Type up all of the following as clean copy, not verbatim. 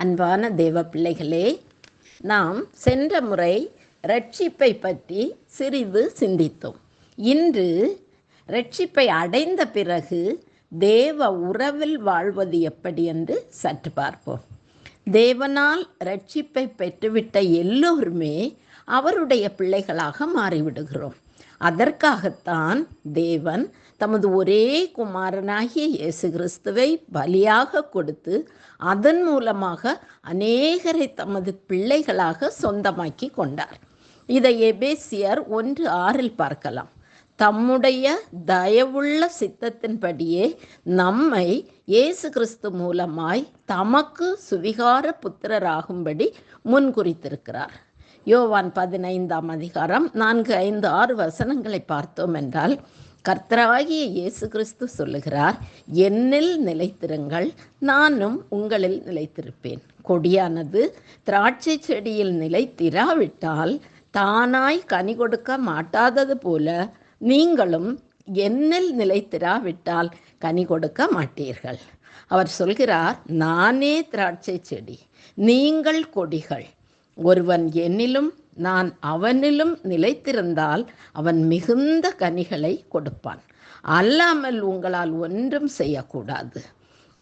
அன்பான தேவ பிள்ளைகளே, நாம் சென்ற முறை இரட்சிப்பை பற்றி சிறிது சிந்தித்தோம். இன்று இரட்சிப்பை அடைந்த பிறகு தேவ உறவில் வாழ்வது எப்படி என்று சற்று பார்ப்போம். தேவனால் இரட்சிப்பை பெற்றுவிட்ட எல்லோருமே அவருடைய பிள்ளைகளாக மாறிவிடுகிறோம். அதற்காகத்தான் தேவன் தமது ஒரே குமாரனாகிய இயேசு கிறிஸ்துவை பலியாக கொடுத்து அதன் மூலமாக அநேகரை தமது பிள்ளைகளாக சொந்தமாக்கி கொண்டார். இதை எபேசியர் 1:6 பார்க்கலாம். தம்முடைய தயவுள்ள சித்தத்தின்படியே நம்மை இயேசு கிறிஸ்து மூலமாய் தமக்கு சுவிகார புத்திரராகும்படி முன்குறித்திருக்கிறார். யோவான் 15 4, 5, 6 வசனங்களை பார்த்தோம் என்றால், கர்த்தராகிய இயேசு கிறிஸ்து சொல்லுகிறார், என்னில் நிலைத்திருங்கள், நானும் உங்களில் நிலைத்திருப்பேன். கொடியானது திராட்சை செடியில் நிலைத்திராவிட்டால் தானாய் கனி கொடுக்க மாட்டாதது போல நீங்களும் என்னில் நிலைத்திராவிட்டால் கனி கொடுக்க மாட்டீர்கள். அவர் சொல்கிறார், நானே திராட்சை செடி, நீங்கள் கொடிகள். ஒருவன் என்னிலும் நான் அவனிலும் நிலைத்திருந்தால் அவன் மிகுந்த கனிகளை கொடுப்பான். அல்லாமல் உங்களால் ஒன்றும் செய்யக்கூடாது.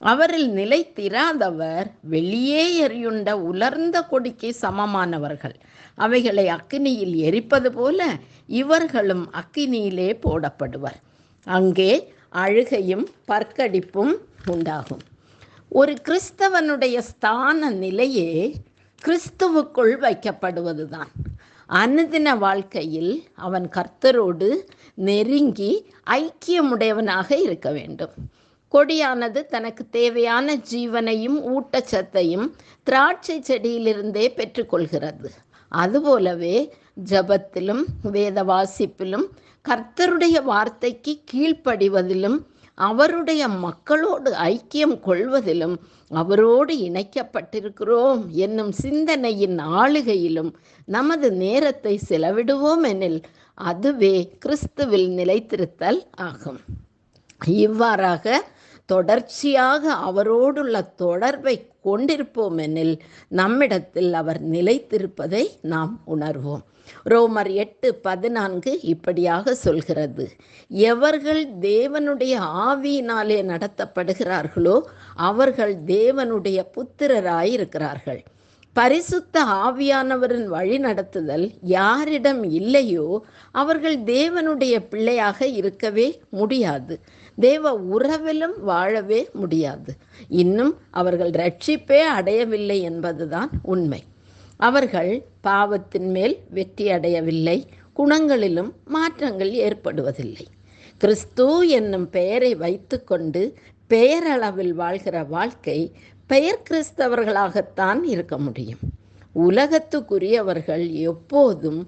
அவரில் நிலைத்திராதவர் வெளியே எரியுண்ட உலர்ந்த கொடிக்கு சமமானவர்கள். அவைகளை அக்கினியில் எரிப்பது போல இவர்களும் அக்கினியிலே போடப்படுவர். அங்கே அழுகையும் பற்கடிப்பும் உண்டாகும். ஒரு கிறிஸ்தவனுடைய ஸ்தான நிலையே கிறிஸ்துவுக்குள் வைக்கப்படுவதுதான். அனுதின வாழ்க்கையில் அவன் கர்த்தரோடு நெருங்கி ஐக்கியமுடையவனாக இருக்க வேண்டும். கொடியானது தனக்கு தேவையான ஜீவனையும் ஊட்டச்சத்தையும் திராட்சை செடியிலிருந்தே பெற்றுக்கொள்கிறது. அதுபோலவே ஜபத்திலும் வேத வாசிப்பிலும் கர்த்தருடைய வார்த்தைக்கு கீழ்ப்படிவதிலும் அவருடைய மக்களோடு ஐக்கியம் கொள்வதிலும் அவரோடு இணைக்கப்பட்டிருக்கிறோம் என்னும் சிந்தனையின் ஆளுகையிலும் நமது நேரத்தை செலவிடுவோம் எனில் அதுவே கிறிஸ்துவில் நிலைத்திருத்தல் ஆகும். இவ்வாறாக தொடர்ச்சியாக அவரோடுள்ள தொடர்பை கொண்டிருப்போம் எனில் நம்மிடத்தில் அவர் நிலைத்திருப்பதை நாம் உணர்வோம். ரோமர் 8:14 இப்படியாக சொல்கிறது, எவர்கள் தேவனுடைய ஆவியினாலே நடத்தப்படுகிறார்களோ அவர்கள் தேவனுடைய புத்திரராயிருக்கிறார்கள். பரிசுத்த ஆவியானவரின் வழி நடத்துதல் யாரிடம் இல்லையோ அவர்கள் தேவனுடைய பிள்ளையாக இருக்கவே முடியாது. தேவ உறவிலும் வாழவே முடியாது. இன்னும் அவர்கள் இரட்சிப்பே அடையவில்லை என்பதுதான் உண்மை. அவர்கள் பாவத்தின் மேல் வெற்றி அடையவில்லை, குணங்களிலும் மாற்றங்கள் ஏற்படுவதில்லை. கிறிஸ்து என்னும் பெயரை வைத்துக்கொண்டு பெயரளவில் வாழ்கிற வாழ்க்கை பெயர் கிறிஸ்தவர்களாகத்தான் இருக்க முடியும். உலகத்துக்குரியவர்கள் எப்போதும்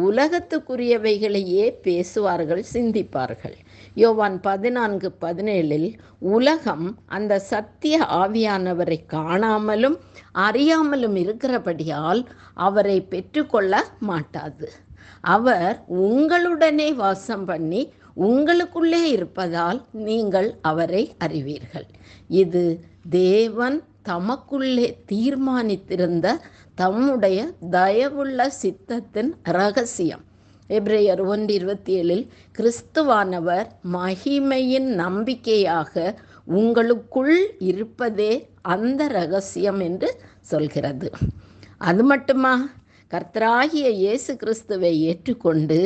உலகத்துக்குரியவைகளையே பேசுவார்கள், சிந்திப்பார்கள். யோவான் 14:17 உலகம் அந்த சத்திய ஆவியானவரை காணாமலும் அறியாமலும் இருக்கிறபடியால் அவரை பெற்றுக்கொள்ள மாட்டாது. அவர் உங்களுடனே வாசம் பண்ணி உங்களுக்குள்ளே இருப்பதால் நீங்கள் அவரை அறிவீர்கள். இது தேவன் தமக்குள்ளே தீர்மானித்திருந்த தம்முடைய தயவுள்ள சித்தத்தின் இரகசியம். எபிரேயர் 1:27 கிறிஸ்துவானவர் மகிமையின் நம்பிக்கையாக உங்களுக்குள் இருப்பதே அந்த இரகசியம் என்று சொல்கிறது. அது மட்டுமா, கர்த்தராகிய இயேசு கிறிஸ்துவை ஏற்றுக்கொண்டு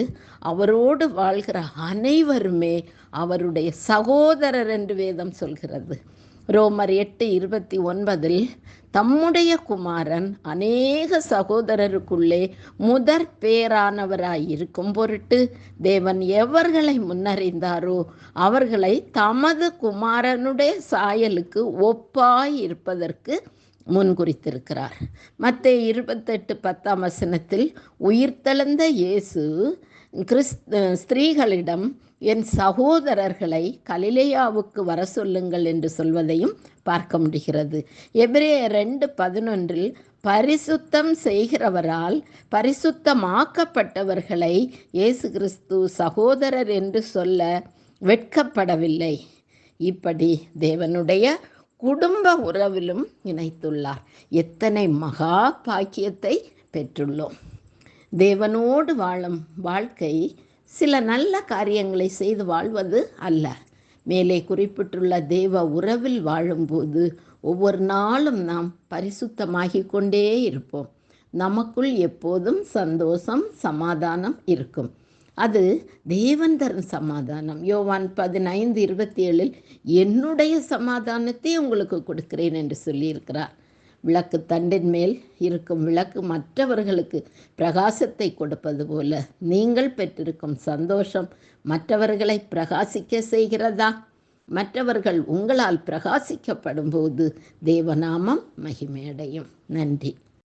அவரோடு வாழ்கிற அனைவருமே அவருடைய சகோதரர் என்று வேதம் சொல்கிறது. ரோமர் 8:29 தம்முடைய குமாரன் அநேக சகோதரருக்குள்ளே முதற் பேரானவராய் இருக்கும் பொருட்டு தேவன் எவர்களை முன்னறிந்தாரோ அவர்களை தமது குமாரனுடைய சாயலுக்கு ஒப்பாய் இருப்பதற்கு முன்குறித்திருக்கிறார். மத்தேயு 28:10 உயிர்த்தெழுந்த இயேசு ஸ்திரீகளிடம் என் சகோதரர்களை கலிலேயாவுக்கு வர சொல்லுங்கள் என்று சொல்வதையும் பார்க்க முடிகிறது. எபிரேயர் 2:11 பரிசுத்தம் செய்கிறவரால் பரிசுத்தமாக்கப்பட்டவர்களை இயேசு கிறிஸ்து சகோதரர் என்று சொல்ல வெட்கப்படவில்லை. இப்படி தேவனுடைய குடும்ப உறவிலும் இணைத்துள்ளார். எத்தனை மகா பாக்கியத்தை பெற்றுள்ளோம். தேவனோடு வாழும் வாழ்க்கை சில நல்ல காரியங்களை செய்து வாழ்வது அல்ல. மேலே குறிப்பிட்டுள்ள தேவ உறவில் வாழும்போது ஒவ்வொரு நாளும் நாம் பரிசுத்தமாகிக் கொண்டே இருப்போம். நமக்குள் எப்போதும் சந்தோஷம், சமாதானம் இருக்கும். அது தேவன் தரும் சமாதானம். யோவான் 15:27 என்னுடைய சமாதானத்தை உங்களுக்கு கொடுக்கிறேன் என்று சொல்லியிருக்கிறார். விளக்கு தண்டின் மேல் இருக்கும் விளக்கு மற்றவர்களுக்கு பிரகாசத்தை கொடுப்பது போல நீங்கள் பெற்றிருக்கும் சந்தோஷம் மற்றவர்களை பிரகாசிக்க செய்கிறதா? மற்றவர்கள் உங்களால் பிரகாசிக்கப்படும் போது தேவநாமம் மகிமையடையும். நன்றி.